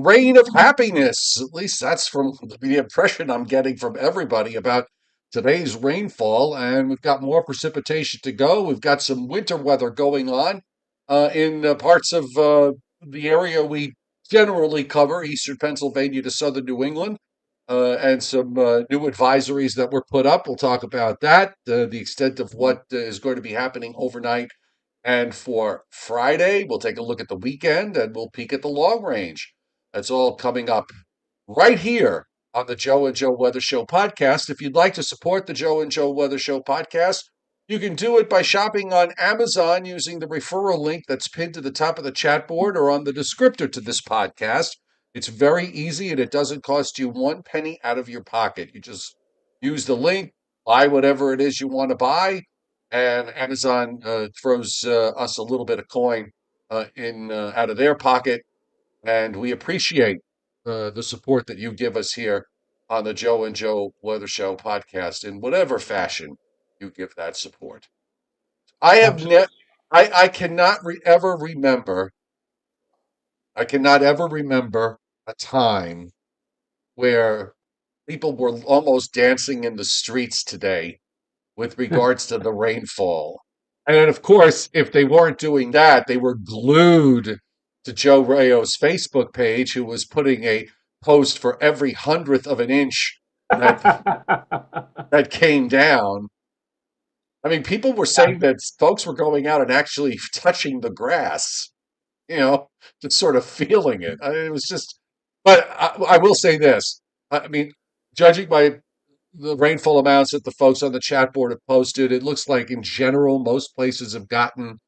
reign of happiness. At least that's from the impression I'm getting from everybody about today's rainfall. And we've got more precipitation to go. We've got some winter weather going on in parts of the area we generally cover, eastern Pennsylvania to southern New England. And some new advisories that were put up. We'll talk about that, the extent of what is going to be happening overnight. And for Friday, we'll take a look at the weekend and we'll peek at the long range. That's all coming up right here on the Joe and Joe Weather Show podcast. If you'd like to support the Joe and Joe Weather Show podcast, you can do it by shopping on Amazon using the referral link that's pinned to the top of the chat board or on the descriptor to this podcast. It's very easy and it doesn't cost you one penny out of your pocket. You just use the link, buy whatever it is you want to buy, and Amazon throws us a little bit of coin in out of their pocket, and we appreciate the support that you give us here on the Joe and Joe Weather Show podcast in whatever fashion you give that support. I have Absolutely. ne- I cannot ever remember. I cannot ever remember a time where people were almost dancing in the streets today with regards to the rainfall. And then, of course, if they weren't doing that, they were glued to Joe Rayo's Facebook page, who was putting a post for every hundredth of an inch that that came down. I mean, people were saying that folks were going out and actually touching the grass, you know, just sort of feeling it. I mean, it was just, but I will say this. I mean, judging by the rainfall amounts that the folks on the chat board have posted, it looks like in general, most places have gotten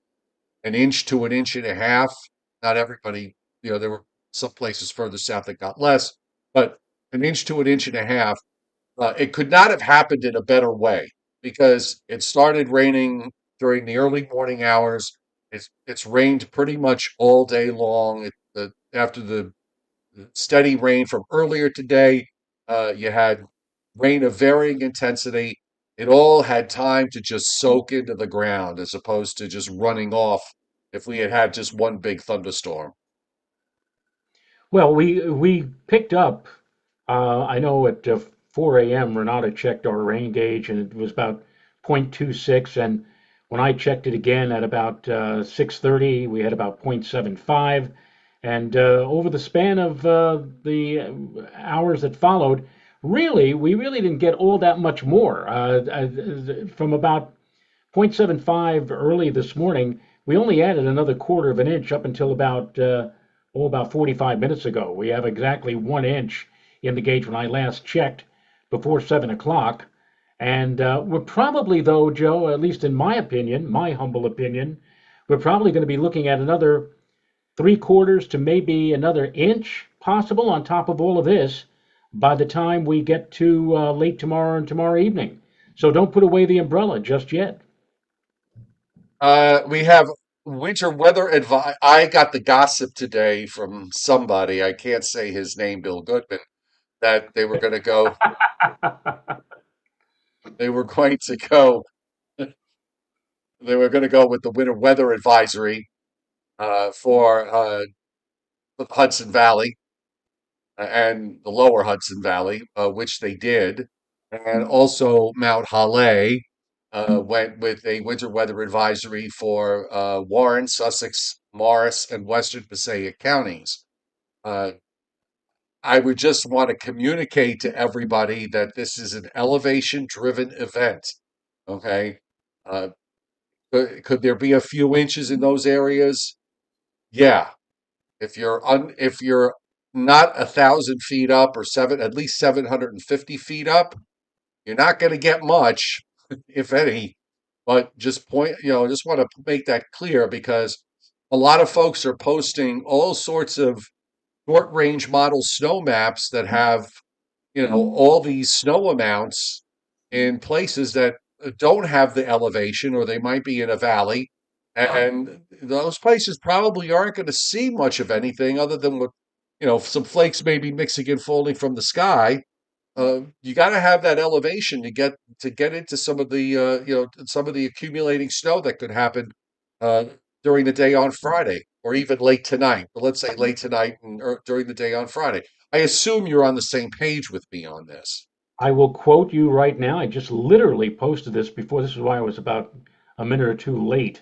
an inch to an inch and a half. Not everybody, there were some places further south that got less, but an inch to an inch and a half. It could not have happened in a better way because it started raining during the early morning hours. It's rained pretty much all day long. After the steady rain from earlier today, you had rain of varying intensity. It all had time to just soak into the ground as opposed to just running off if we had had just one big thunderstorm. Well, we picked up. I know at 4 a.m. Renata checked our rain gauge and it was about 0.26, and when I checked it again at about 6:30, we had about 0.75. And over the span of the hours that followed, we really didn't get all that much more. From about 0.75 early this morning, we only added another quarter of an inch up until about 45 minutes ago. We have exactly 1 inch in the gauge when I last checked before 7 o'clock. And we're probably, though, Joe, at least in my opinion, my humble opinion, we're probably going to be looking at another 3/4 to maybe another inch possible on top of all of this by the time we get to late tomorrow and tomorrow evening. So don't put away the umbrella just yet. We have winter weather advice. I got the gossip today from somebody, I can't say his name, Bill Goodman, that they were going to go, they were going to go with the winter weather advisory for the Hudson Valley and the lower Hudson Valley, which they did, and also Mount Holly went with a winter weather advisory for Warren, Sussex, Morris, and Western Passaic counties. Uh, I would just want to communicate to everybody that this is an elevation driven event. Okay. Uh, could there be a few inches in those areas? Yeah. If you're not 1,000 feet up or at least 750 feet up, you're not going to get much, if any. But just want to make that clear because a lot of folks are posting all sorts of short range model snow maps that have, all these snow amounts in places that don't have the elevation or they might be in a valley. And those places probably aren't going to see much of anything other than what, some flakes maybe mixing and falling from the sky. You got to have that elevation to get into some of the accumulating snow that could happen uh, during the day on Friday. or even late tonight, but let's say late tonight and during the day on Friday. I assume you're on the same page with me on this. I will quote you right now. I just literally posted this before. This is why I was about a minute or two late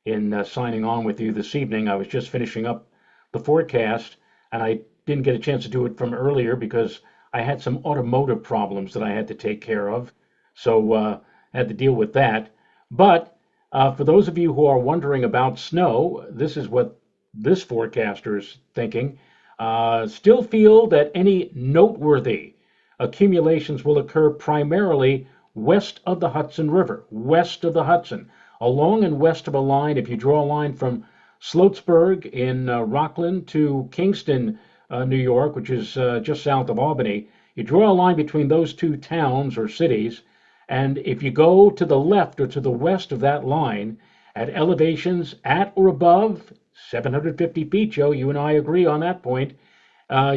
in signing on with you this evening. I was just finishing up the forecast, and I didn't get a chance to do it from earlier because I had some automotive problems that I had to take care of. So I had to deal with that. But for those of you who are wondering about snow, this is what this forecaster is thinking. Still feel that any noteworthy accumulations will occur primarily west of the Hudson River, west of the Hudson, along and west of a line. If you draw a line from Sloatsburg in Rockland to Kingston, New York, which is just south of Albany, you draw a line between those two towns or cities, and if you go to the left or to the west of that line at elevations at or above 750 feet, Joe, you and I agree on that point,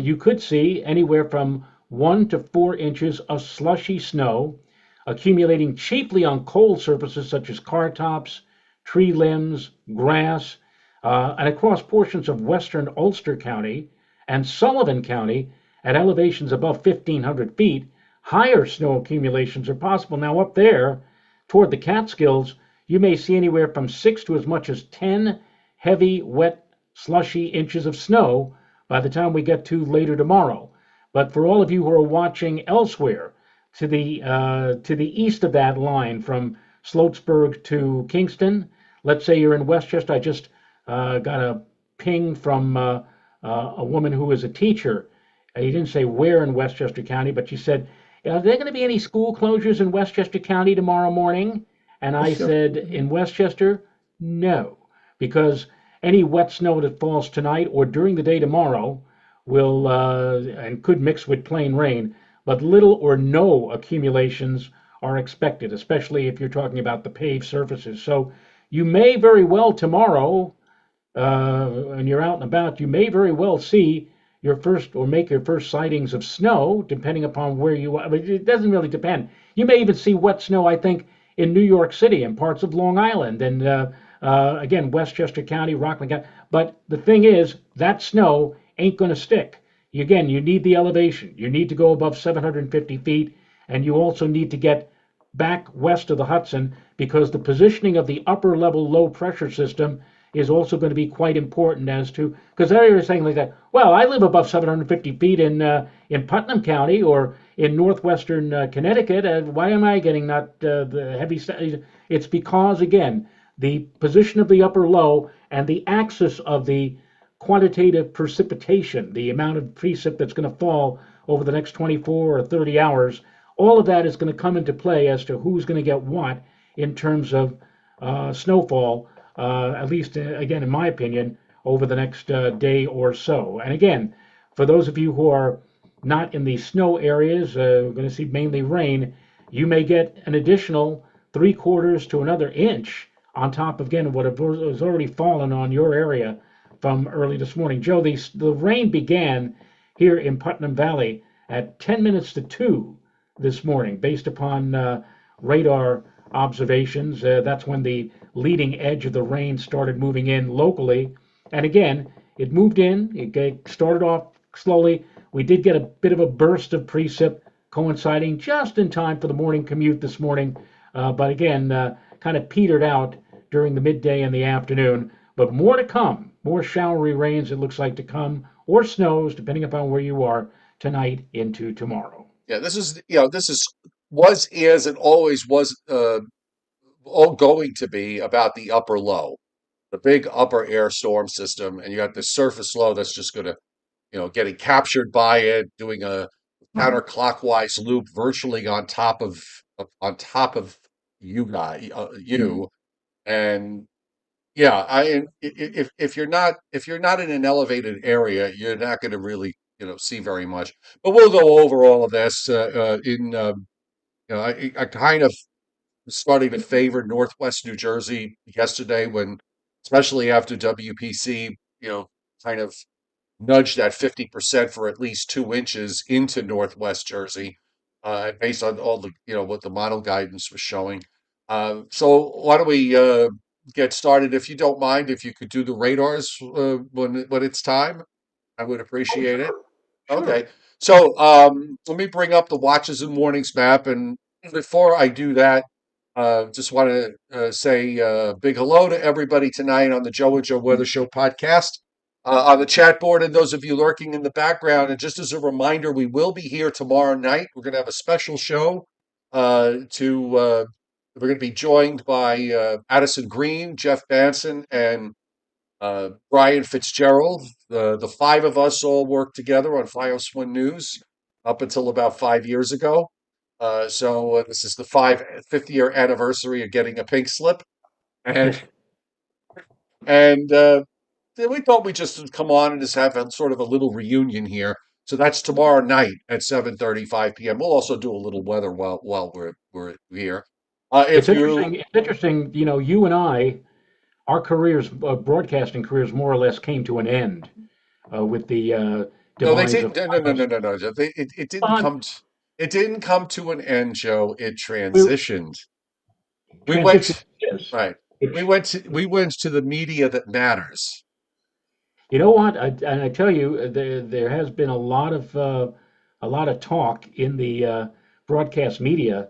you could see anywhere from 1 to 4 inches of slushy snow accumulating chiefly on cold surfaces such as car tops, tree limbs, grass, and across portions of western Ulster County and Sullivan County at elevations above 1,500 feet. Higher snow accumulations are possible. Now, up there toward the Catskills, you may see anywhere from 6 to as much as 10 heavy, wet, slushy inches of snow by the time we get to later tomorrow. But for all of you who are watching elsewhere, to the east of that line from Sloatsburg to Kingston, let's say you're in Westchester. I just got a ping from a woman who is a teacher. He didn't say where in Westchester County, but she said, "Are there going to be any school closures in Westchester County tomorrow morning?" And I said, "In Westchester, no, because any wet snow that falls tonight or during the day tomorrow will and could mix with plain rain, but little or no accumulations are expected, especially if you're talking about the paved surfaces. So you may very well tomorrow, and you're out and about, you may very well see your first or make your first sightings of snow, depending upon where you are. But it doesn't really depend. You may even see wet snow, I think, in New York City and parts of Long Island and again, Westchester County, Rockland County. But the thing is, that snow ain't going to stick. Again, you need the elevation. You need to go above 750 feet, and you also need to get back west of the Hudson because the positioning of the upper level low pressure system is also going to be quite important as to because they're saying like that. Well, I live above 750 feet in Putnam County or in northwestern Connecticut. Why am I getting not the heavy? It's because again the position of the upper low and the axis of the quantitative precipitation, the amount of precip that's going to fall over the next 24 or 30 hours, all of that is going to come into play as to who's going to get what in terms of snowfall, at least, again, in my opinion, over the next day or so. And again, for those of you who are not in the snow areas, we're going to see mainly rain, you may get an additional 3/4 to another inch on top of, again, what has already fallen on your area from early this morning. Joe, the rain began here in Putnam Valley at 10 minutes to 2 this morning, based upon radar observations. That's when the leading edge of the rain started moving in locally. And again, it moved in, it started off slowly. We did get a bit of a burst of precip coinciding just in time for the morning commute this morning. But again, kind of petered out during the midday and the afternoon. But more to come, more showery rains it looks like to come, or snows, depending upon where you are tonight into tomorrow. Yeah, this is was is and always was all going to be about the upper low, the big upper air storm system, and you got the surface low that's just going to, getting captured by it, doing a counterclockwise loop virtually on top of you, and yeah, if you're not in an elevated area, you're not going to really see very much. But we'll go over all of this in I kind of starting to favor Northwest New Jersey yesterday when, especially after WPC, kind of nudged that 50% for at least 2 inches into Northwest Jersey, based on all the, what the model guidance was showing. So why don't we get started, if you don't mind, if you could do the radars when it's time, I would Oh, appreciate it. sure, sure. Okay. So let me bring up the watches and warnings map. And before I do that, just want to say big hello to everybody tonight on the Joe and Joe Weather Show podcast, on the chat board, and those of you lurking in the background. And just as a reminder, we will be here tomorrow night. We're going to have a special show. We're going to be joined by Addison Green, Jeff Banson, and Brian Fitzgerald. The five of us all worked together on FiOS One News up until about 5 years ago. So this is the 50th anniversary of getting a pink slip, and and we thought we'd just come on and just have a sort of a little reunion here. So that's tomorrow night at 7:35 p.m. We'll also do a little weather while we're here. If It's you interesting. It's interesting. You know, you and I, our careers, broadcasting careers, more or less came to an end with the No, they demise of didn't. No, no, no, us. no, no, no. It didn't On come. It didn't come to an end, Joe. It we transitioned. We transition went is. right. We Which, went to the media that matters. you know what? And I tell you, there has been a lot of talk in the broadcast media.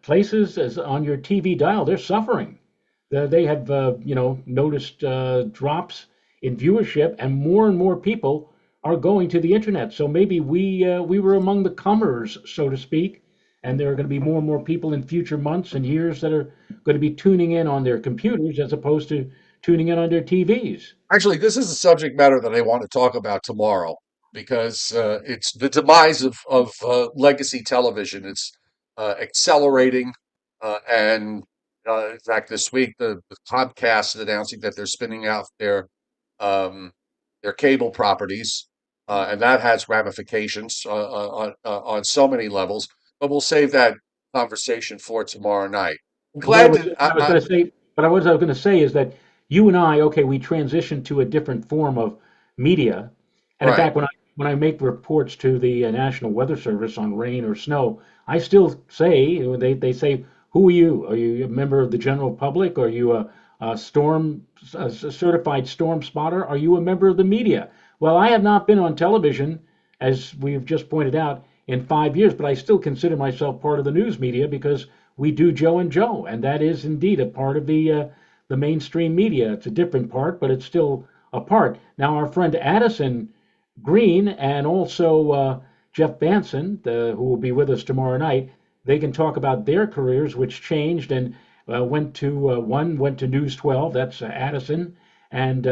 Places as on your TV dial, they're suffering. They have noticed drops in viewership, and more people are going to the internet. So maybe we were among the comers, so to speak, and there are going to be more and more people in future months and years that are going to be tuning in on their computers as opposed to tuning in on their TVs. Actually, this is a subject matter that I want to talk about tomorrow because it's the demise of legacy television. It's accelerating, and in fact, this week the Comcast is announcing that they're spinning out um, their cable properties, and that has ramifications on so many levels. But we'll save that conversation for tomorrow night. I'm But glad that I was going to say, but what I was going to say is that you and I, okay, we transitioned to a different form of media, and in right. fact, when I make reports to the National Weather Service on rain or snow, I still say they say, "Who are you? Are you a member of the general public? Are you a certified storm spotter? Are you a member of the media?" Well, I have not been on television, as we've just pointed out, in 5 years, but I still consider myself part of the news media because we do Joe and Joe, and that is indeed a part of the mainstream media. It's a different part, but it's still a part. Now, our friend Addison Green and also Jeff Banson, who will be with us tomorrow night, they can talk about their careers, which changed and one went to News 12. That's Addison, and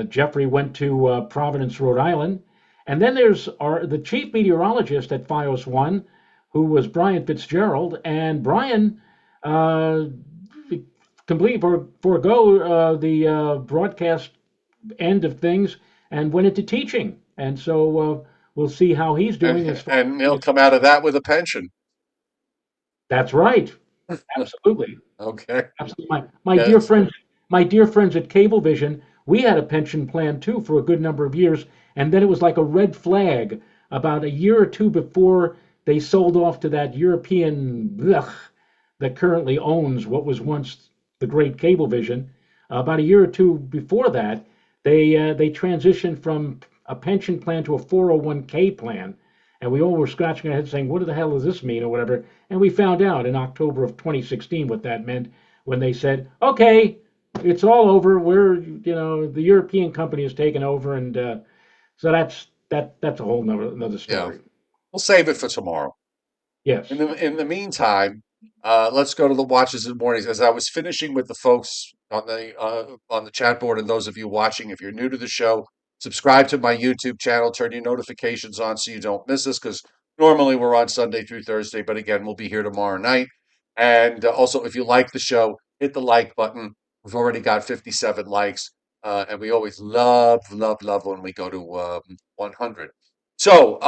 Jeffrey went to Providence, Rhode Island. And then there's the chief meteorologist at FiOS One, who was Brian Fitzgerald, and Brian uh, completely forego the broadcast end of things and went into teaching. And so we'll see how he's doing as far And he'll as. come out of that with a pension. That's right. Absolutely. Okay. Absolutely. My dear Yes. friends, my dear friends at Cablevision, we had a pension plan too for a good number of years, and then it was like a red flag about a year or two before they sold off to that European that currently owns what was once the great Cablevision. About a year or two before that, they transitioned from a pension plan to a 401k plan, and we all were scratching our heads saying, "What the hell does this mean?" or whatever. And we found out in October of 2016 what that meant when they said, "Okay, it's all over. The European company has taken over," and so that's a whole another Yeah. story. We'll save it for tomorrow. Yes. In the meantime, let's go to the watches and mornings. As I was finishing with the folks on the chat board, and those of you watching, if you're new to the show, subscribe to my YouTube channel, turn your notifications on so you don't miss us. Because normally we're on Sunday through Thursday, but again, we'll be here tomorrow night. And also, if you like the show, hit the like button. We've already got 57 likes, and we always love, love, love when we go to 100. So,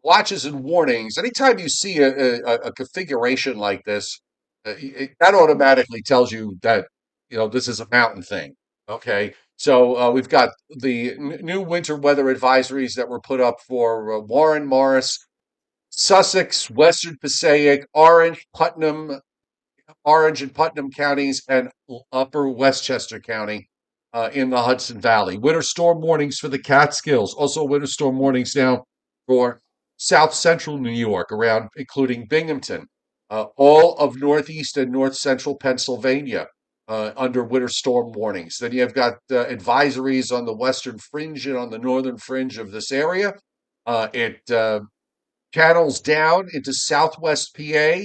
watches and warnings. Anytime you see a configuration like this, that automatically tells you that this is a mountain thing. Okay, so we've got the new winter weather advisories that were put up for Warren, Morris, Sussex, Western Passaic, Orange, Putnam, Orange and Putnam counties and upper Westchester County in the Hudson Valley. Winter storm warnings for the Catskills. Also, winter storm warnings now for south central New York, around including Binghamton. All of northeast and north central Pennsylvania under winter storm warnings. Then you've got advisories on the western fringe and on the northern fringe of this area. It channels down into southwest PA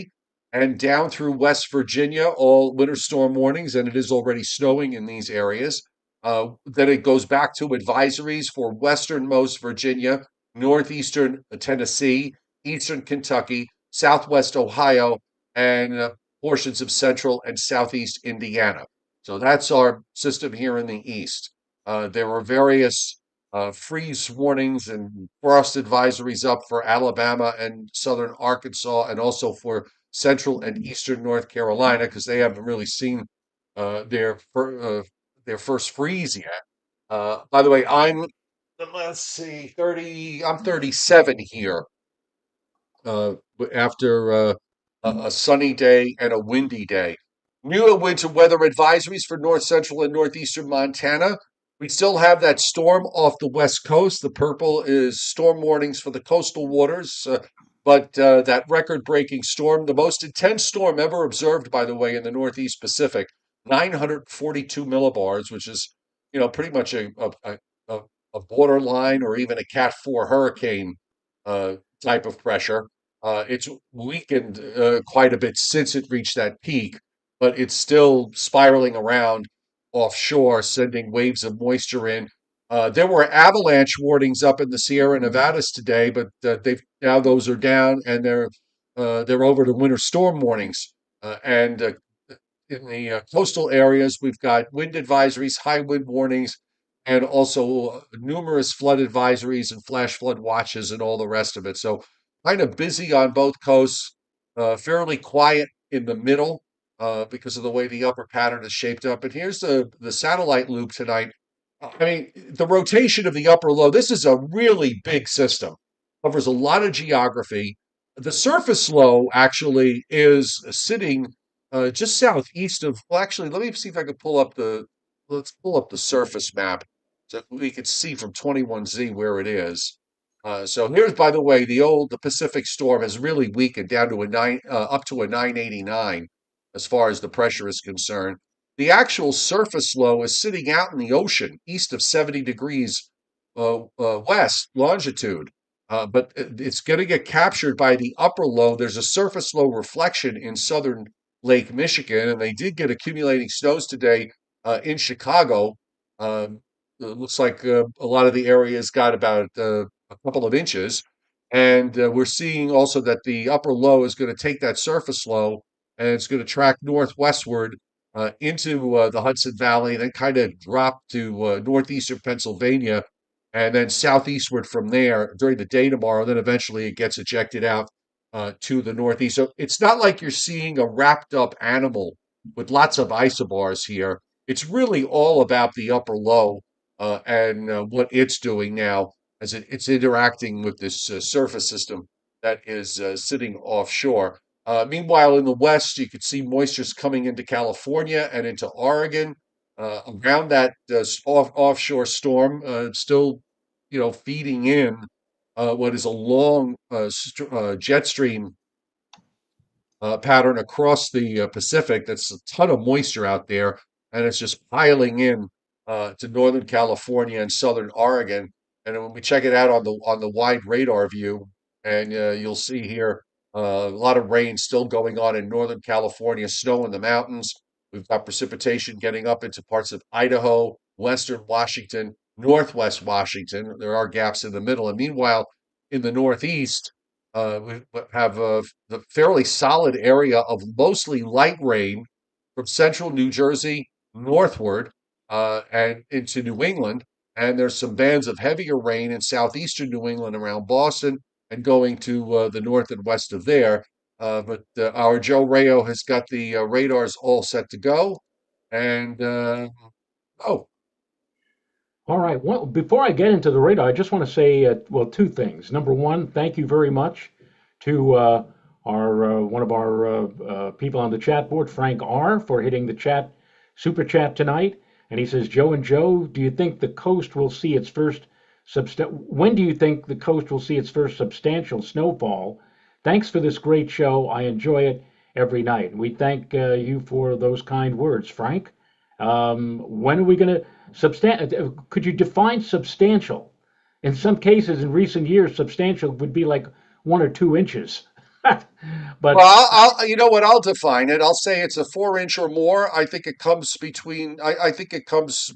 and down through West Virginia, all winter storm warnings, and it is already snowing in these areas. Then it goes back to advisories for westernmost Virginia, northeastern Tennessee, eastern Kentucky, southwest Ohio, and portions of central and southeast Indiana. So that's our system here in the east. There are various freeze warnings and frost advisories up for Alabama and southern Arkansas, and also for central and eastern North Carolina, because they haven't really seen uh, their their first freeze yet. By the way, let's see, 30. I'm 37 here. Uh, After a sunny day and a windy day. New winter weather advisories for north central and northeastern Montana. We still have that storm off the west coast. The purple is storm warnings for the coastal waters, but that record-breaking storm, the most intense storm ever observed, by the way, in the Northeast Pacific, 942 millibars, which is, pretty much a, a borderline or even a Cat 4 hurricane uh, type of pressure. It's weakened quite a bit since it reached that peak, but it's still spiraling around offshore, sending waves of moisture in. There were avalanche warnings up in the Sierra Nevadas today, but they've now those are down, and they're over to winter storm warnings. And In the coastal areas, we've got wind advisories, high wind warnings, and also numerous flood advisories and flash flood watches and all the rest of it. So kind of busy on both coasts, fairly quiet in the middle because of the way the upper pattern is shaped up. And here's the satellite loop tonight. I mean, the rotation of the upper low, this is a really big system, covers a lot of geography. The surface low actually is sitting just southeast of, well, actually, let me see if I can let's pull up the surface map so we can see from 21Z where it is. So here's, by the way, the Pacific storm has really weakened down to up to a 989 as far as the pressure is concerned. The actual surface low is sitting out in the ocean east of 70 degrees west longitude. But it's going to get captured by the upper low. There's a surface low reflection in southern Lake Michigan, and they did get accumulating snows today in Chicago. It looks like a lot of the areas got about a couple of inches. And we're seeing also that the upper low is going to take that surface low and it's going to track northwestward into the Hudson Valley, then kind of drop to northeastern Pennsylvania, and then southeastward from there during the day tomorrow. Then eventually it gets ejected out to the northeast. So it's not like you're seeing a wrapped up animal with lots of isobars here. It's really all about the upper low and what it's doing now as it's interacting with this surface system that is sitting offshore. Meanwhile, in the west, you could see moistures coming into California and into Oregon around that offshore storm, still, feeding in what is a long jet stream pattern across the Pacific. That's a ton of moisture out there, and it's just piling in to Northern California and Southern Oregon. And when we check it out on the wide radar view, and you'll see here a lot of rain still going on in Northern California, snow in the mountains. We've got precipitation getting up into parts of Idaho, Western Washington, Northwest Washington. There are gaps in the middle. And meanwhile, in the Northeast, we have the fairly solid area of mostly light rain from central New Jersey northward and into New England. And there's some bands of heavier rain in southeastern New England around Boston and going to the north and west of there. But our Joe Rayo has got the radars all set to go. And oh, All right. Well, before I get into the radar, I just want to say, well, two things. Number one, thank you very much to our one of our people on the chat board, Frank R, for hitting the chat super chat tonight. And he says, Joe and Joe, do you think the coast will see its first when do you think the coast will see its first substantial snowfall? Thanks for this great show. I enjoy it every night. We thank you for those kind words, Frank. When are we going to could you define substantial? In some cases, in recent years, substantial would be like 1 or 2 inches. Well, But you know what? I'll define it. I'll say it's a 4 inch or more. I think it comes between. I think it comes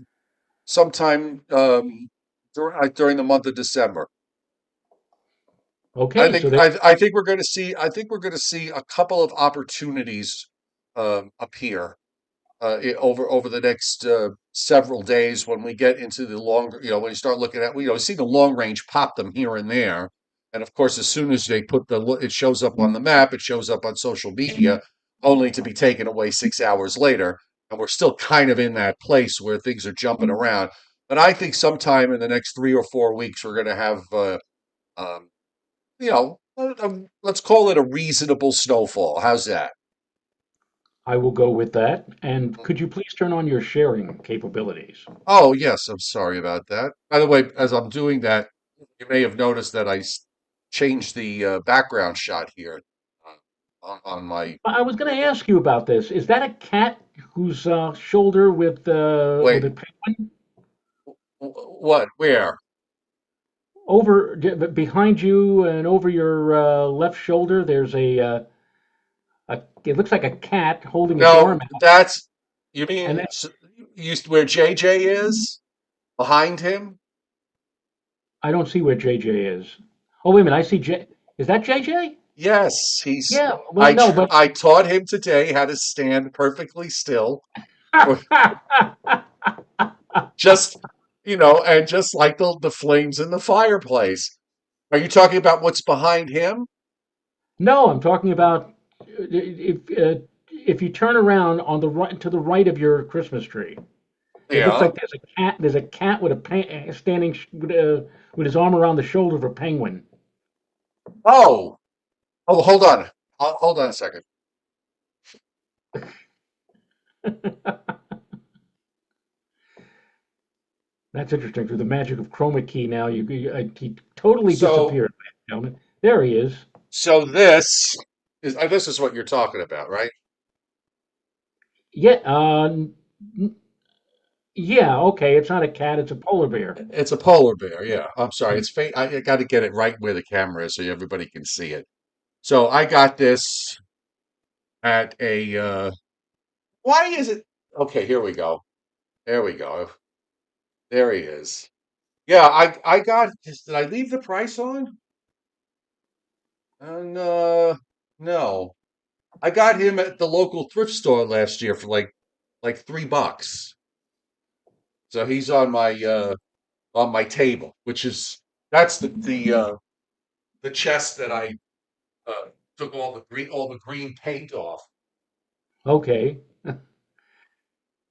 sometime during the month of December. I okay, so think there, I think we're going to see. I think we're going to see a couple of opportunities appear over the next several days when we get into the longer, when you start looking at, see the long range pop them here and there. And of course, as soon as they put it shows up on the map, it shows up on social media, only to be taken away 6 hours later. And we're still kind of in that place where things are jumping around. But I think sometime in the next 3 or 4 weeks, we're going to have, um, let's call it a reasonable snowfall. How's that? I will go with that. And could you please turn on your sharing capabilities? Oh, yes, I'm sorry about that. By the way, as I'm doing that, you may have noticed that changed the background shot here on my. I was going to ask you about this. Is that a cat whose shoulder with Wait, a penguin what? Where? behind you and over your left shoulder? There's a. It looks like a cat holding its No, arm out, that's. You and mean then where JJ is behind him? I don't see where JJ is. Oh, wait a minute. I see J. Is that JJ? Yes, he's. Yeah. Well, no, but I taught him today how to stand perfectly still, for just and just like the flames in the fireplace. Are you talking about what's behind him? no, I'm talking about if you turn around on the right to the right of your Christmas tree. It looks Yeah. like there's a cat. There's a cat with standing with his arm around the shoulder of a penguin. Oh, oh, hold on. Hold on a second. That's interesting. Through the magic of chroma key, now he totally So, disappeared, ladies and gentlemen. There he is. so this is what you're talking about, right? Yeah. Yeah. Okay. It's not a cat. It's a polar bear. It's a polar bear. Yeah. I'm sorry. It's fake. I got to get it right where the camera is so everybody can see it. So I got this at a. Why is it? Okay, here we go. There we go. There he is. Yeah, I got. Did I leave the price on? And no. I got him at the local thrift store last year for like $3. So he's on my table, which is that's the chest that I took all the green paint off. Okay.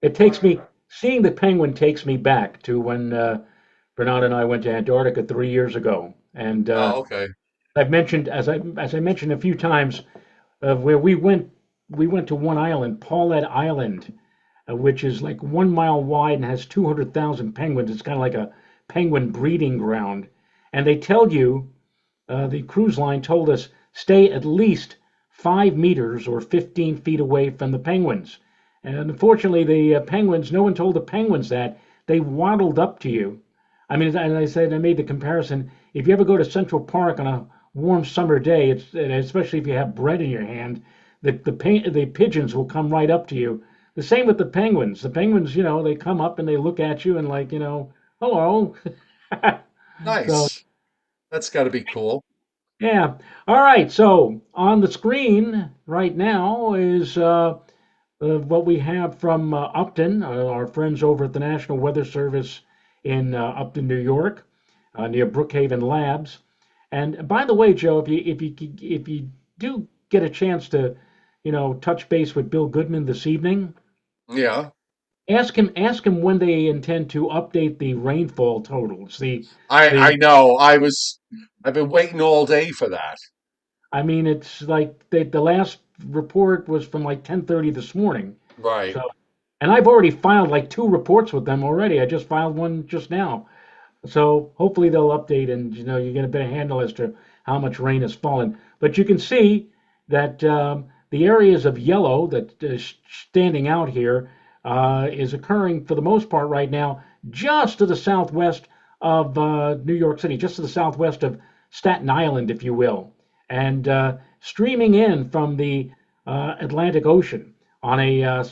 It takes me seeing the penguin takes me back to when Bernard and I went to Antarctica 3 years ago, and Oh, okay. I've mentioned as I mentioned a few times where we went to one island, Paulet Island, which is like 1 mile wide and has 200,000 penguins. It's kind of like a penguin breeding ground, and they tell you the cruise line told us stay at least 5 meters or 15 feet away from the penguins. And unfortunately, the penguins, no one told the penguins that. They waddled up to you. I mean, as I said, I made the comparison. If you ever go to Central Park on a warm summer day, especially if you have bread in your hand, the pigeons will come right up to you. The same with the penguins. The penguins, they come up and they look at you and like, hello. So Nice. That's got to be cool. yeah. All right. So on the screen right now is what we have from Upton, our friends over at the National Weather Service in Upton, New York, near Brookhaven Labs. And by the way, Joe, if you do get a chance to, touch base with Bill Goodman this evening, Yeah. ask him when they intend to update the rainfall totals. I The know. I've been waiting all day for that. I mean, it's like the last report was from like 10:30 this morning. Right. So, and I've already filed like two reports with them already. I just filed one just now. So hopefully they'll update and you get a better handle as to how much rain has fallen. But you can see that the areas of yellow that is standing out here is occurring for the most part right now just to the southwest of New York City, just to the southwest of Staten Island, if you will, and streaming in from the Atlantic Ocean on a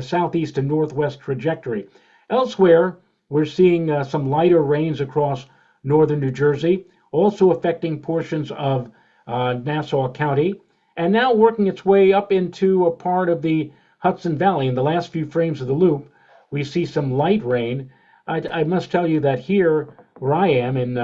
southeast and northwest trajectory. Elsewhere, we're seeing some lighter rains across northern New Jersey, also affecting portions of Nassau County, and now working its way up into a part of the Hudson Valley. In the last few frames of the loop, we see some light rain. I must tell you that here, where I am in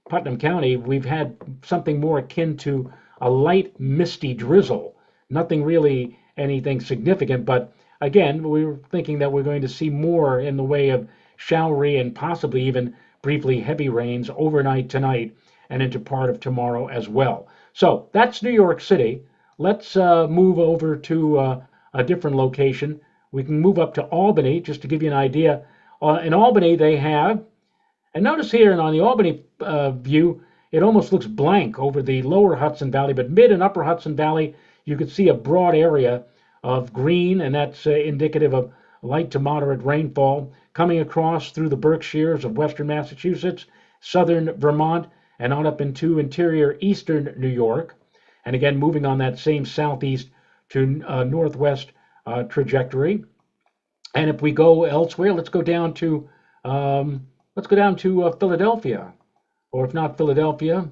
Putnam County, we've had something more akin to a light misty drizzle. Nothing really anything significant, but again, we were thinking that we're going to see more in the way of showery and possibly even briefly heavy rains overnight tonight and into part of tomorrow as well. So that's New York City. Let's move over to a different location. We can move up to Albany just to give you an idea. In Albany, they have, and notice here and on the Albany view, it almost looks blank over the lower Hudson Valley, but mid and upper Hudson Valley, you could see a broad area of green, and that's indicative of light to moderate rainfall coming across through the Berkshires of western Massachusetts, southern Vermont, and on up into interior eastern New York. And again, moving on that same southeast to northwest trajectory. And if we go elsewhere, let's go down to Philadelphia, or if not Philadelphia,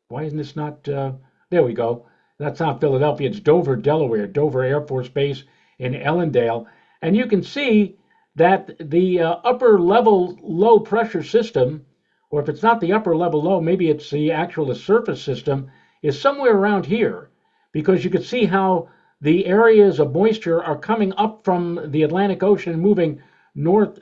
why isn't this not? There we go. That's not Philadelphia. It's Dover, Delaware, Dover Air Force Base in Ellendale, and you can see that the upper level low pressure system, or if it's not the upper level low, maybe it's the actual surface system, is somewhere around here, because you can see how the areas of moisture are coming up from the Atlantic Ocean and moving north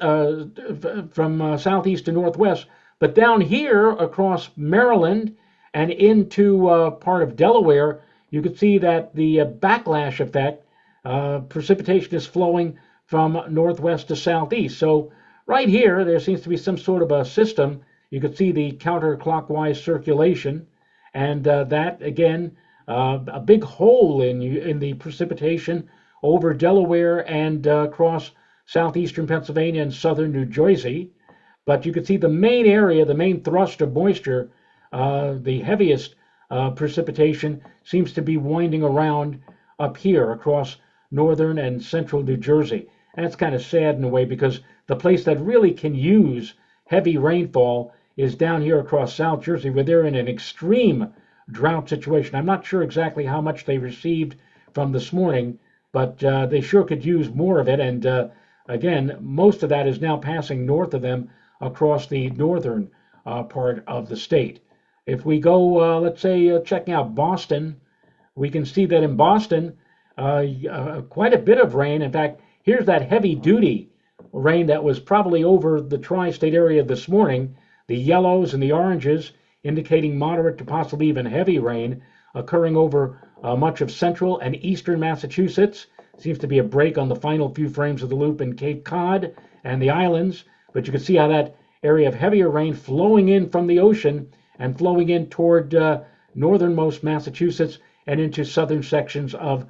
from southeast to northwest. But down here across Maryland and into part of Delaware, you can see that the backlash effect, precipitation is flowing from northwest to southeast. So right here, there seems to be some sort of a system. You can see the counterclockwise circulation, and that again, a big hole in the precipitation over Delaware and across southeastern Pennsylvania and southern New Jersey. But you can see the main area, the main thrust of moisture, the heaviest precipitation seems to be winding around up here across northern and central New Jersey. And it's kind of sad in a way, because the place that really can use heavy rainfall is down here across South Jersey, where they're in an extreme drought situation. I'm not sure exactly how much they received from this morning, but they sure could use more of it. And again, most of that is now passing north of them across the northern part of the state. If we go, let's say, checking out Boston, we can see that in Boston, quite a bit of rain. In fact, here's that heavy duty rain that was probably over the tri-state area this morning. The yellows and the oranges indicating moderate to possibly even heavy rain occurring over much of central and eastern Massachusetts. Seems to be a break on the final few frames of the loop in Cape Cod and the islands, but you can see how that area of heavier rain flowing in from the ocean and flowing in toward northernmost Massachusetts and into southern sections of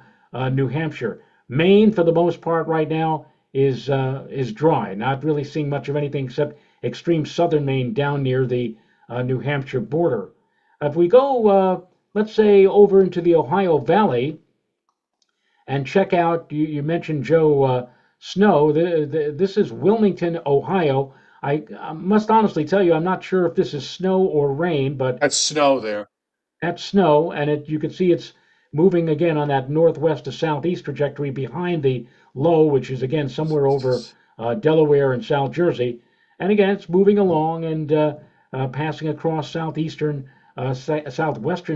New Hampshire. Maine, for the most part right now, is dry. Not really seeing much of anything except extreme southern Maine down near the New Hampshire border. If we go, let's say, over into the Ohio Valley and check out, you mentioned, Joe, snow. This is Wilmington, Ohio. I must honestly tell you, I'm not sure if this is snow or rain, but That's snow there. that's snow, and you can see it's moving again on that northwest to southeast trajectory behind the low, which is again somewhere over Delaware and South Jersey. And again, it's moving along and passing across southwestern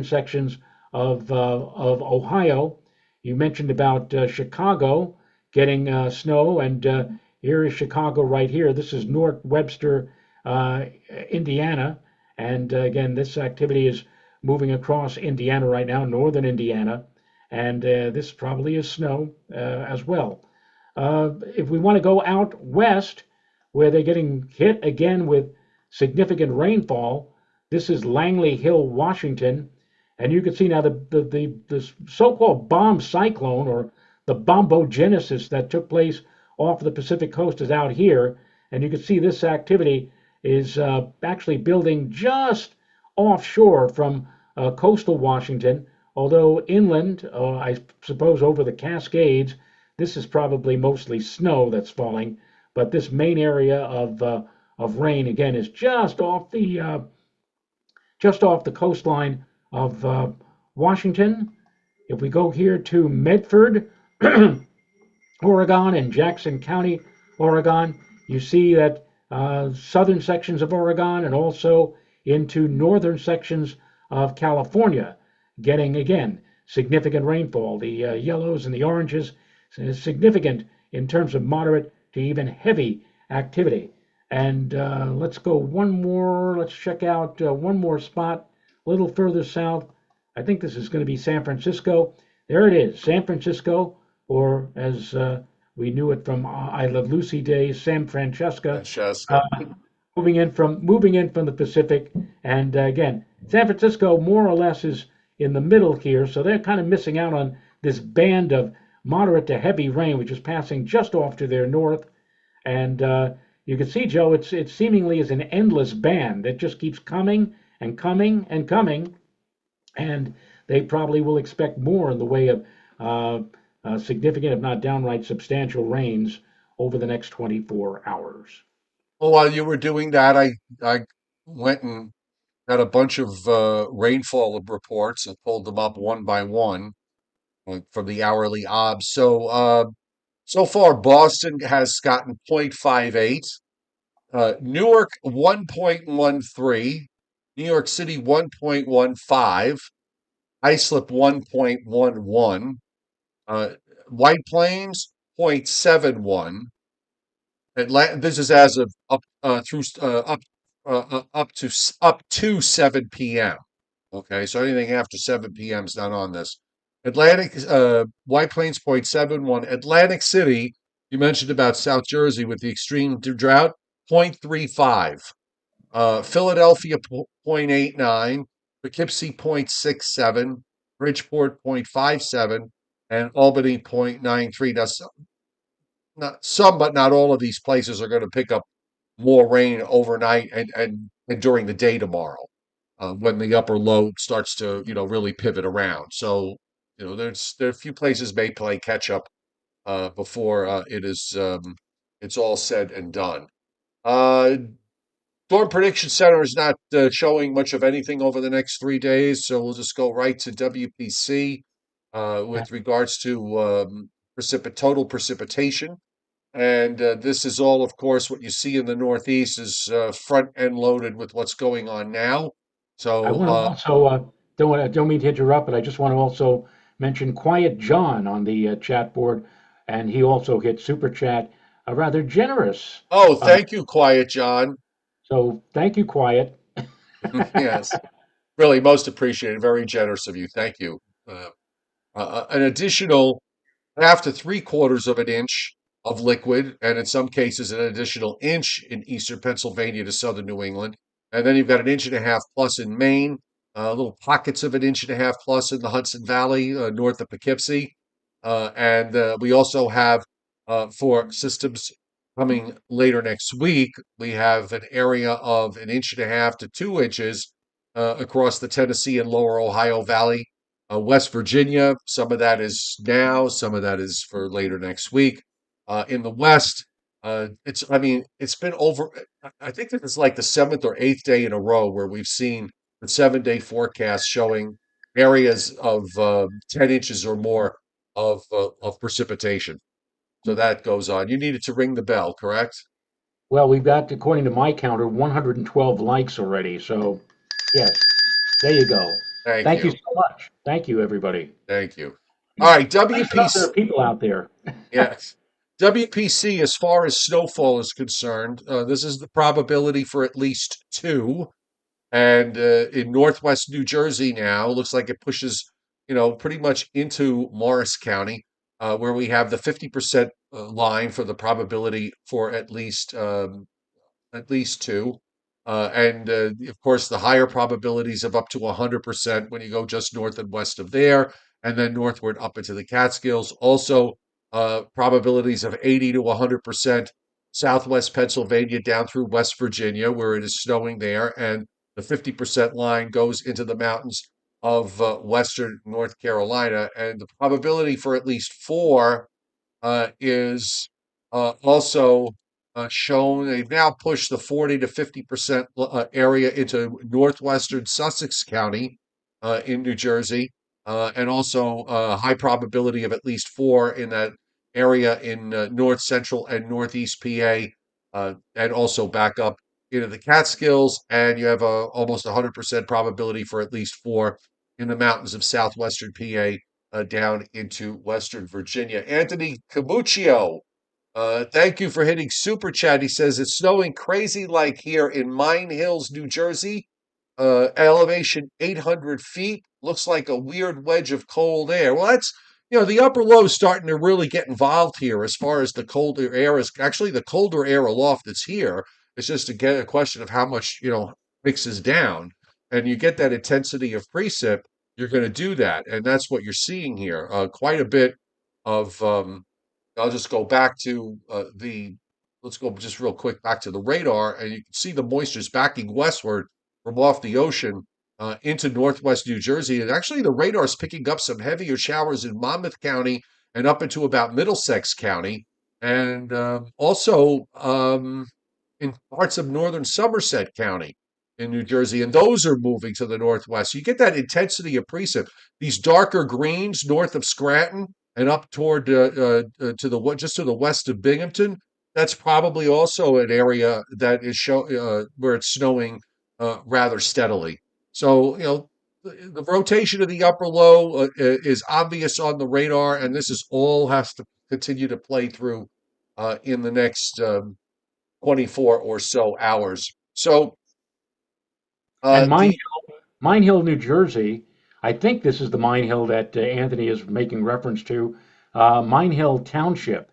sections of Ohio. You mentioned about Chicago getting snow, and here is Chicago right here. This is North Webster, Indiana, and again, this activity is moving across Indiana right now, northern Indiana, and this probably is snow as well. If we want to go out west, where they're getting hit again with significant rainfall, this is Langley Hill, Washington, and you can see now the so-called bomb cyclone or the bombogenesis that took place off the Pacific coast is out here, and you can see this activity is actually building just offshore from coastal Washington, although inland, I suppose over the Cascades, this is probably mostly snow that's falling, but this main area of rain again is just off the coastline of Washington. If we go here to Medford, Oregon, and Jackson County, Oregon, you see that southern sections of Oregon and also into northern sections of California getting again significant rainfall. The yellows and the oranges is significant in terms of moderate to even heavy activity. And let's go one more. Let's check out one more spot a little further south. I think this is going to be San Francisco. There it is, San Francisco, or as we knew it from I Love Lucy days, San Francesca. Francesca. Uh, moving in from the Pacific, and again, San Francisco more or less is in the middle here, so they're kind of missing out on this band of moderate to heavy rain, which is passing just off to their north. And you can see, Joe, it seemingly is an endless band that just keeps coming and coming and coming, and they probably will expect more in the way of significant, if not downright substantial rains over the next 24 hours. Well, while you were doing that, I went and got a bunch of rainfall reports and pulled them up one by one from the hourly obs. So far, Boston has gotten 0.58, Newark 1.13, New York City 1.15, Islip 1.11, uh, White Plains 0.71. This is as of up to 7 p.m. Okay, so anything after 7 p.m. is not on this. White Plains 0.71. Atlantic City, you mentioned about South Jersey with the extreme drought, 0.35. Philadelphia 0.89, Poughkeepsie 0.67, Bridgeport 0.57, and Albany 0.93. That's not some, but not all of these places are going to pick up more rain overnight and during the day tomorrow, when the upper low starts to, really pivot around. So, there are a few places may play catch up before it's all said and done. Uh, Storm Prediction Center is not showing much of anything over the next 3 days, so we'll just go right to WPC with regards to total precipitation. And this is all, of course, what you see in the Northeast is front end loaded with what's going on now. I So, want to also don't mean to interrupt, but I just want to also mention Quiet John on the chat board, and he also hit super chat, rather generous. oh, Uh, thank you, Quiet John. so thank you, Quiet. Yes, really most appreciated. Very generous of you. Thank you. Uh, an additional half to three-quarters of an inch of liquid, and in some cases, an additional inch in eastern Pennsylvania to southern New England. And then you've got an inch and a half plus in Maine, little pockets of an inch and a half plus in the Hudson Valley, north of Poughkeepsie. And we also have, for systems coming later next week, we have an area of an inch and a half to 2 inches across the Tennessee and lower Ohio Valley. West Virginia, some of that is now, some of that is for later next week. In the West, I mean, it's been over, I think this is like the seventh or eighth day in a row where we've seen the 7 day forecast showing areas of 10 inches or more of precipitation. So that goes on. You needed to ring the bell, correct? Well, we've got, according to my counter, 112 likes already. So, yes, there you go. Thank Thank you you. so much. Thank you, everybody. Thank you. All right, Nice enough there are WPC. people out there. Yes. WPC, as far as snowfall is concerned, this is the probability for at least two. And in northwest New Jersey now, looks like it pushes, pretty much into Morris County, where we have the 50% line for the probability for at least two. And of course, the higher probabilities of up to 100% when you go just north and west of there, and then northward up into the Catskills. Also, probabilities of 80 to 100% southwest Pennsylvania down through West Virginia, where it is snowing there. And the 50% line goes into the mountains of western North Carolina. And the probability for at least four is also shown. They've now pushed the 40 to 50% area into northwestern Sussex County in New Jersey, and also high probability of at least four in that area in north central and northeast PA, and also back up into the Catskills. And you have a almost 100% probability for at least four in the mountains of southwestern PA down into Western Virginia. Anthony Camuccio, thank you for hitting Super Chat. He says it's snowing crazy like here in Mine Hills, New Jersey. Elevation 800 feet. Looks like a weird wedge of cold air. Well, the upper low is starting to really get involved here as far as the colder air is. Actually, the colder air aloft that's here. It's just a question of how much, mixes down. And you get that intensity of precip, you're going to do that. And that's what you're seeing here. Quite a bit of I'll just go back to let's go just real quick back to the radar, and you can see the moisture's backing westward from off the ocean into northwest New Jersey. And actually, the radar is picking up some heavier showers in Monmouth County and up into about Middlesex County, and also in parts of northern Somerset County in New Jersey. And those are moving to the northwest. So you get that intensity of precip. These darker greens north of Scranton and up toward to the just to the west of Binghamton. That's probably also an area that is where it's snowing rather steadily. So the rotation of the upper low is obvious on the radar, and this is all has to continue to play through in the next 24 or so hours. So And the Mine Hill, New Jersey, I think this is the Mine Hill that Anthony is making reference to, Mine Hill Township,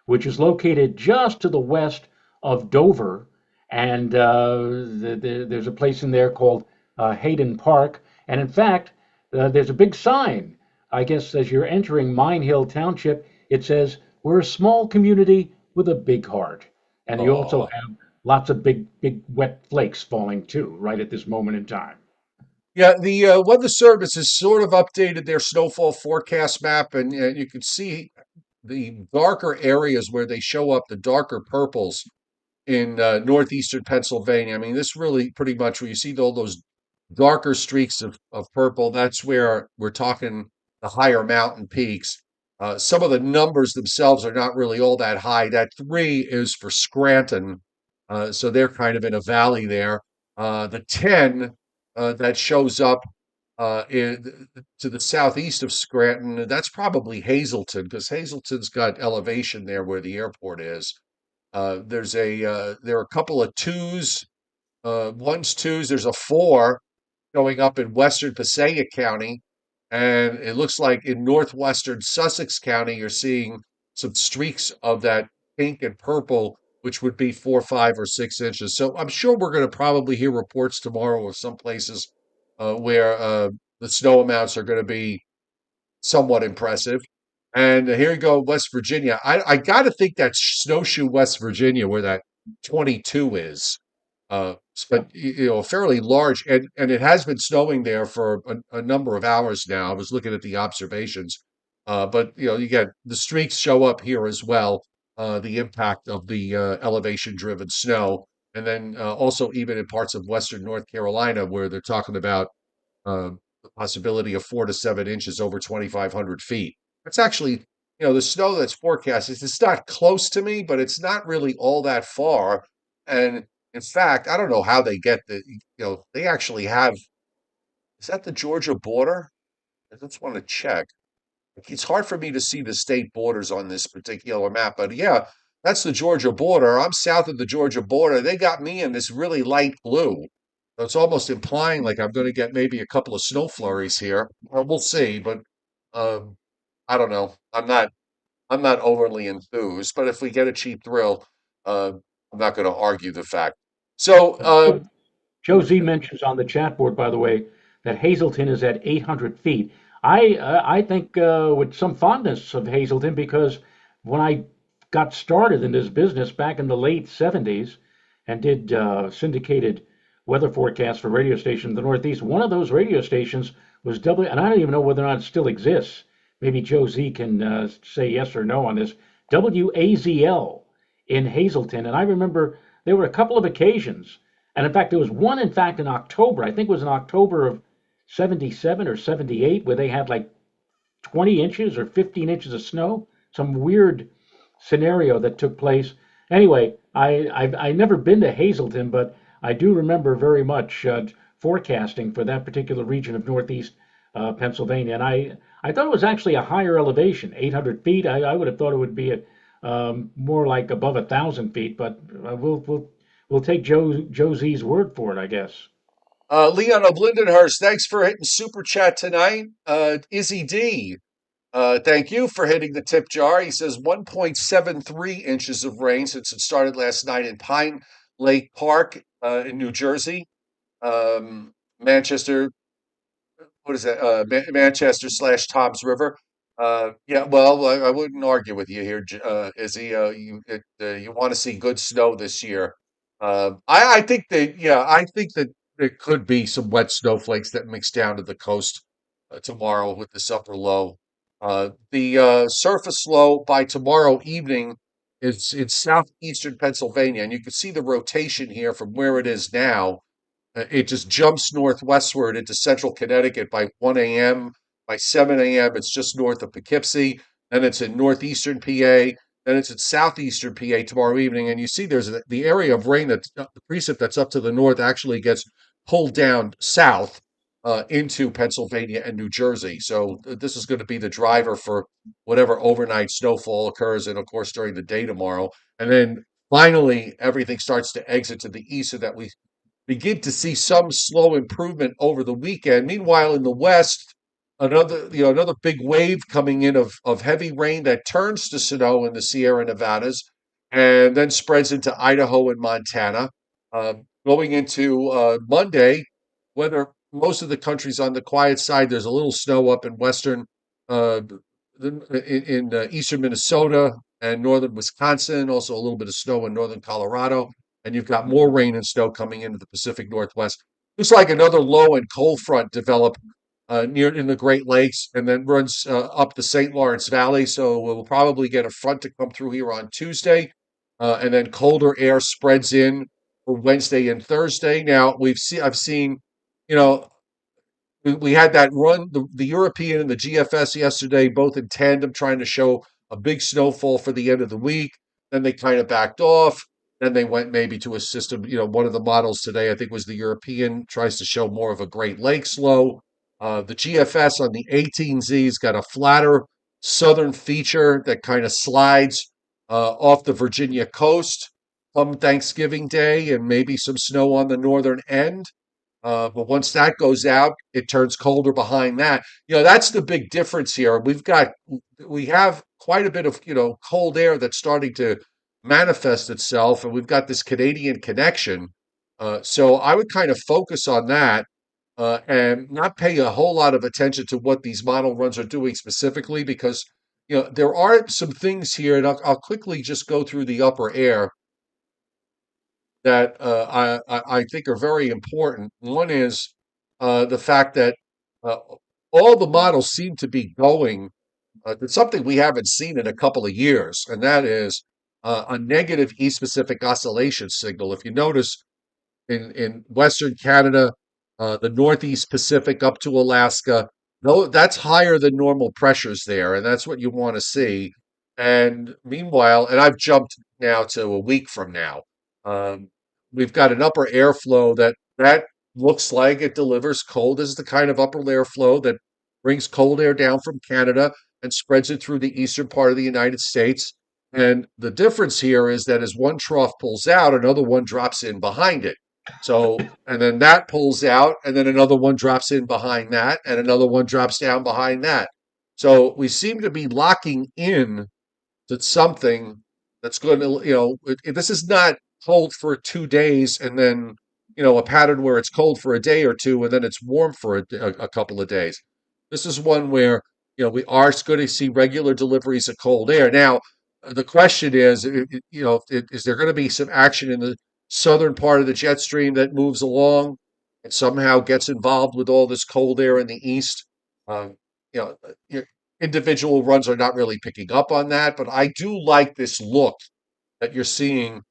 which is located just to the west of Dover. And there's a place in there called Hayden Park. And in fact, there's a big sign. I guess as you're entering Mine Hill Township, it says, "We're a small community with a big heart." And you also oh have lots of big wet flakes falling too, right at this moment in time. Yeah, the Weather Service has sort of updated their snowfall forecast map, and you can see the darker areas where they show up, the darker purples in northeastern Pennsylvania. I mean, this really pretty much where you see all those darker streaks of purple, that's where we're talking the higher mountain peaks. Some of the numbers themselves are not really all that high. That three is for Scranton, so they're kind of in a valley there. The 10 that shows up to the southeast of Scranton, that's probably Hazleton, because Hazleton's got elevation there where the airport is. There are a couple of twos, ones, twos. There's a four going up in western Passaic County, and it looks like in northwestern Sussex County, you're seeing some streaks of that pink and purple, which would be 4, 5, or 6 inches. So I'm sure we're going to probably hear reports tomorrow of some places where the snow amounts are going to be somewhat impressive. And here you go, West Virginia. I got to think that's Snowshoe, West Virginia, where that 22 is. But fairly large, and it has been snowing there for a number of hours now. I was looking at the observations, but you get the streaks show up here as well. The impact of the elevation-driven snow, and then also even in parts of western North Carolina where they're talking about the possibility of 4 to 7 inches over 2,500 feet. It's actually, the snow that's forecasted, it's not close to me, but it's not really all that far. And in fact, I don't know how they get they actually have, is that the Georgia border? I just want to check. It's hard for me to see the state borders on this particular map, but yeah, that's the Georgia border. I'm south of the Georgia border. They got me in this really light blue. It's almost implying like I'm going to get maybe a couple of snow flurries here. We'll see, but um, I don't know. I'm not overly enthused, but if we get a cheap thrill, uh, I'm not going to argue the fact. So, Joe Z mentions on the chat board, by the way, that Hazleton is at 800 feet. I think with some fondness of Hazleton because when I got started in this business back in the late 70s and did syndicated weather forecasts for radio stations in the Northeast, one of those radio stations was and I don't even know whether or not it still exists. Maybe Joe Z can say yes or no on this. WAZL in Hazleton, and I remember there were a couple of occasions and in fact, there was one, in fact, in October, I think it was in October of 77 or 78, where they had like 20 inches or 15 inches of snow, some weird scenario that took place. Anyway, I've never been to Hazleton, but I do remember very much forecasting for that particular region of Northeast Pennsylvania. And I thought it was actually a higher elevation, 800 feet. I would have thought it would be at more like above 1,000 feet, but we'll take Joe Z's word for it, I guess. Leon of Lindenhurst, thanks for hitting super chat tonight. Izzy D, thank you for hitting the tip jar. He says 1.73 inches of rain since it started last night in Pine Lake Park in New Jersey. Manchester, what is that? Manchester slash Tom's River. Yeah, well, I wouldn't argue with you here, Izzy. You want to see good snow this year. I think that, yeah, I think that there could be some wet snowflakes that mix down to the coast tomorrow with this upper low. The surface low by tomorrow evening is in southeastern Pennsylvania, and you can see the rotation here from where it is now. It just jumps northwestward into central Connecticut by 1 a.m. By 7 a.m., it's just north of Poughkeepsie. Then it's in northeastern PA. Then it's in southeastern PA tomorrow evening. And you see the area of rain that the precip that's up to the north actually gets pulled down south into Pennsylvania and New Jersey. So this is going to be the driver for whatever overnight snowfall occurs, and of course during the day tomorrow. And then finally, everything starts to exit to the east so that we begin to see some slow improvement over the weekend. Meanwhile, in the west, another big wave coming in of heavy rain that turns to snow in the Sierra Nevadas and then spreads into Idaho and Montana. Going into Monday, whether most of the country's on the quiet side, there's a little snow up in western, uh, eastern Minnesota and northern Wisconsin, also a little bit of snow in northern Colorado, and you've got more rain and snow coming into the Pacific Northwest. Looks like another low and cold front developed near in the Great Lakes and then runs up the St. Lawrence Valley. So we'll probably get a front to come through here on Tuesday, and then colder air spreads in for Wednesday and Thursday. Now I've seen, you know, we had that run, the European and the GFS yesterday, both in tandem, trying to show a big snowfall for the end of the week. Then they kind of backed off. Then they went maybe to a system. One of the models today, I think, was the European, tries to show more of a Great Lakes low. The GFS on the 18Z's got a flatter southern feature that kind of slides off the Virginia coast come Thanksgiving Day and maybe some snow on the northern end. But once that goes out, it turns colder behind that. That's the big difference here. We have quite a bit of, cold air that's starting to manifest itself, and we've got this Canadian connection. So I would kind of focus on that and not pay a whole lot of attention to what these model runs are doing specifically, because there are some things here, and I'll quickly just go through the upper air that I think are very important. One is the fact that uh, all the models seem to be going to something we haven't seen in a couple of years, and that is a negative East Pacific oscillation signal. If you notice, in Western Canada, the Northeast Pacific up to Alaska. No, that's higher than normal pressures there, and that's what you want to see. And meanwhile, and I've jumped now to a week from now. Um, we've got an upper airflow that looks like it delivers cold. This is the kind of upper airflow that brings cold air down from Canada and spreads it through the eastern part of the United States. And the difference here is that as one trough pulls out, another one drops in behind it. So, and then that pulls out, and then another one drops in behind that, and another one drops down behind that. So we seem to be locking in to something that's going to, this is not cold for 2 days and then, a pattern where it's cold for a day or two and then it's warm for a couple of days. This is one where, we are going to see regular deliveries of cold air. Now, the question is, is there going to be some action in the southern part of the jet stream that moves along and somehow gets involved with all this cold air in the east? Um, you know, Individual runs are not really picking up on that, but I do like this look that you're seeing